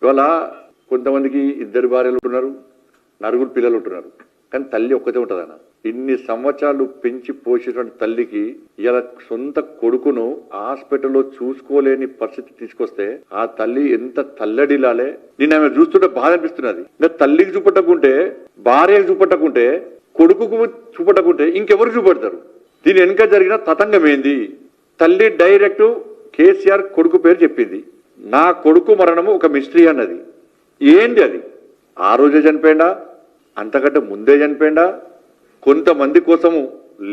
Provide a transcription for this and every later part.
ఇవాళ కొంతమందికి 2 భార్యలు ఉంటున్నారు, 4 పిల్లలు ఉంటున్నారు, కానీ తల్లి ఒక్కతే ఉంటుందన్న. ఇన్ని సంవత్సరాలు పెంచి పోసేటువంటి తల్లికి ఇలా సొంత కొడుకును హాస్పిటల్లో చూసుకోలేని పరిస్థితి తీసుకొస్తే ఆ తల్లి ఎంత తల్లడిలాలే. నేను ఆమె చూస్తుంటే బాధ అనిపిస్తున్నది. ఇంకా తల్లికి చూపట్టకుంటే, భార్యకు చూపట్టకుంటే, కొడుకుకు చూపట్టకుంటే ఇంకెవరు చూపెడతారు? దీని వెనుక జరిగిన తతంగం ఏంది? తల్లి డైరెక్ట్ కేసీఆర్ కొడుకు పేరు చెప్పింది. నా కొడుకు మరణము ఒక మిస్టరీ అన్నది. ఏంది అది? ఆ రోజే చనిపోయిందా, అంతకంటే ముందే చనిపోయిందా, కొంతమంది కోసము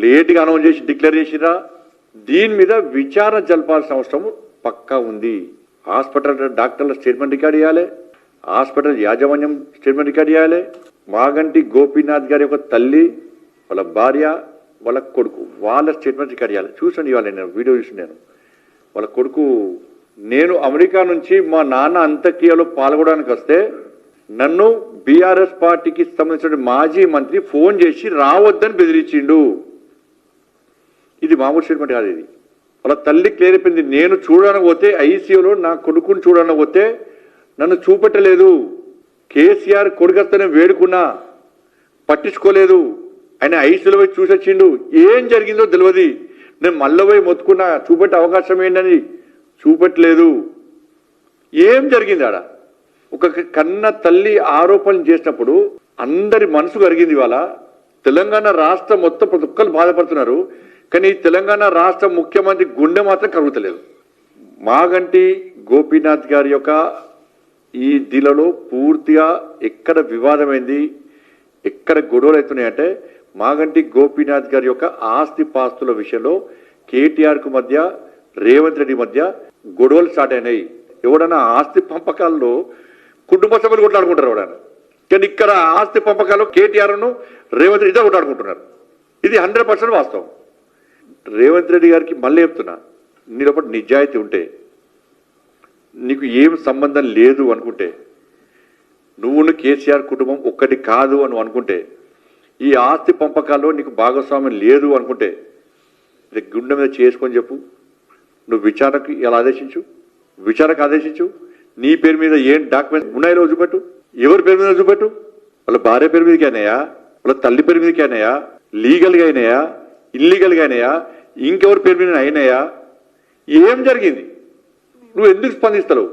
లేటుగా అనౌన్స్ చేసి డిక్లేర్ చేసిరా? దీని మీద విచారణ జరపాల్సిన అవసరం పక్కా ఉంది. హాస్పిటల్ డాక్టర్ల స్టేట్మెంట్ రికార్డ్ చేయాలి, హాస్పిటల్ యాజమాన్యం స్టేట్మెంట్ రికార్డ్ చేయాలి. మాగంటి గోపీనాథ్ గారి యొక్క తల్లి, వాళ్ళ భార్య, వాళ్ళ కొడుకు, వాళ్ళ స్టేట్మెంట్ రికార్డ్ చేయాలి. చూసండి, ఇవాళ నేను వీడియో చూసి వాళ్ళ కొడుకు, నేను అమెరికా నుంచి మా నాన్న అంత్యక్రియలో పాల్గొనడానికి వస్తే నన్ను బీఆర్ఎస్ పార్టీకి సంబంధించిన మాజీ మంత్రి ఫోన్ చేసి రావద్దని బెదిరించిండు. ఇది మామూలు స్టేట్మెంట్ కాదు. ఇది వాళ్ళ తల్లి క్లియర్ అయిపోయింది. నేను చూడడానికి పోతే, ఐసీయూలో నా కొడుకుని చూడడానికి పోతే నన్ను చూపెట్టలేదు. కేసీఆర్ కొడుకొస్తేనే వేడుకున్నా, పట్టించుకోలేదు. ఆయన ఐసీయూలో పోయి చూసొచ్చిండు. ఏం జరిగిందో తెలియదు. నేను మళ్ళీ పోయి మొత్తుకున్నా, చూపెట్టే అవకాశం ఏంటని, చూపెట్టలేదు. ఏం జరిగింది ఆడ? ఒక కన్న తల్లి ఆరోపణలు చేసినప్పుడు అందరి మనసు కరిగింది. ఇవాళ తెలంగాణ రాష్ట్రం మొత్తం ప్రతి ఒక్కరు బాధపడుతున్నారు, కానీ తెలంగాణ రాష్ట్ర ముఖ్యమంత్రి గుండె మాత్రం కరుగుతలేదు. మాగంటి గోపీనాథ్ గారి యొక్క ఈ దిలలో పూర్తిగా ఎక్కడ వివాదమైంది, ఎక్కడ గొడవలు అవుతున్నాయంటే మాగంటి గోపీనాథ్ గారి యొక్క ఆస్తి పాస్తుల విషయంలో కేటీఆర్కు మధ్య, రేవంత్ రెడ్డి మధ్య గొడవలు స్టార్ట్ అయినాయి. ఎవడన్నా ఆస్తి పంపకాల్లో కుటుంబ సభ్యులు కొట్లాడుకుంటారు ఎవడన్నా, కానీ ఇక్కడ ఆస్తి పంపకాల్లో కేటీఆర్ను రేవంత్ రెడ్డి కొట్లాడుకుంటున్నారు. ఇది 100% వాస్తవం. రేవంత్ రెడ్డి గారికి మళ్ళీ చెప్తున్నా, నీ లోపల నిజాయితీ ఉంటే, నీకు ఏం సంబంధం లేదు అనుకుంటే, నువ్వును కేసీఆర్ కుటుంబం ఒక్కటి కాదు అని అనుకుంటే, ఈ ఆస్తి పంపకాల్లో నీకు భాగస్వామ్యం లేదు అనుకుంటే, గుండె మీద చేసుకొని చెప్పు. నువ్వు విచారణకు ఎలా ఆదేశించు, విచారణకు ఆదేశించు. నీ పేరు మీద ఏం డాక్యుమెంట్స్ ఉన్నాయో చూపెట్టు. ఎవరి పేరు మీద చూపెట్టు? వాళ్ళ భార్య పేరు మీదకి అయినాయా, వాళ్ళ తల్లి పేరు మీదకి అయినాయా, లీగల్గా అయినాయా, ఇల్లీగల్గా అయినాయా, ఇంకెవరి పేరు మీద అయినాయా? ఏం జరిగింది? నువ్వు ఎందుకు స్పందిస్తలేవు?